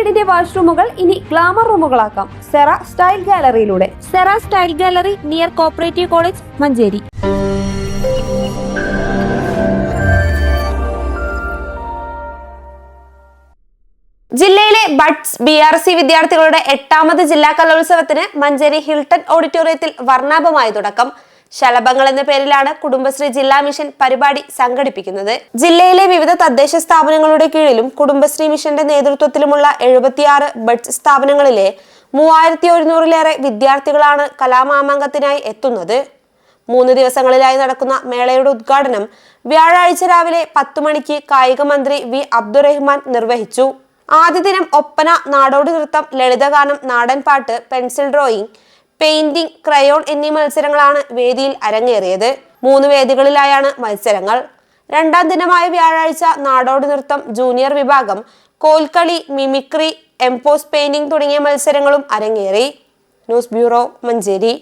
വീടിന്റെ വാഷ്റൂമുകൾ ഇനി ഗ്ലാമർ റൂമുകളാക്കാം സെറ സ്റ്റൈൽ ഗാലറിയിലൂടെ. Sera style gallery near cooperative college, Manjeri. ജില്ലയിലെ ബഡ്സ് BRC വിദ്യാർത്ഥികളുടെ 8ാമത് ജില്ലാ കലോത്സവത്തിന് മഞ്ചേരി ഹിൽട്ടൺ ഓഡിറ്റോറിയത്തിൽ വർണ്ണാഭമായ തുടക്കം. ശലഭങ്ങൾ എന്ന പേരിലാണ് കുടുംബശ്രീ ജില്ലാ മിഷൻ പരിപാടി സംഘടിപ്പിക്കുന്നത്. ജില്ലയിലെ വിവിധ തദ്ദേശ സ്ഥാപനങ്ങളുടെ കീഴിലും കുടുംബശ്രീ മിഷന്റെ നേതൃത്വത്തിലുമുള്ള 76 ബഡ്സ് സ്ഥാപനങ്ങളിലെ 3100-ലേറെ വിദ്യാർത്ഥികളാണ് കലാമാമാങ്കത്തിനായി എത്തുന്നത്. 3 ദിവസങ്ങളിലായി നടക്കുന്ന മേളയുടെ ഉദ്ഘാടനം വ്യാഴാഴ്ച രാവിലെ 10 മണിക്ക് കായിക മന്ത്രി V അബ്ദുറഹ്മാൻ നിർവഹിച്ചു. ആദ്യ ദിനം ഒപ്പന, നാടോടി നൃത്തം, ലളിതഗാനം, നാടൻപാട്ട്, പെൻസിൽ ഡ്രോയിങ്, പെയിന്റിംഗ്, ക്രയോൺ എന്നീ മത്സരങ്ങളാണ് വേദിയിൽ അരങ്ങേറിയത്. 3 വേദികളിലായാണ് മത്സരങ്ങൾ. 2ാം ദിനമായ വ്യാഴാഴ്ച നാടോടി നൃത്തം, ജൂനിയർ വിഭാഗം, കോൽക്കളി, മിമിക്രി, എംപോസ് പെയിന്റിംഗ് തുടങ്ങിയ മത്സരങ്ങളും അരങ്ങേറി. News bureau, Manjeri.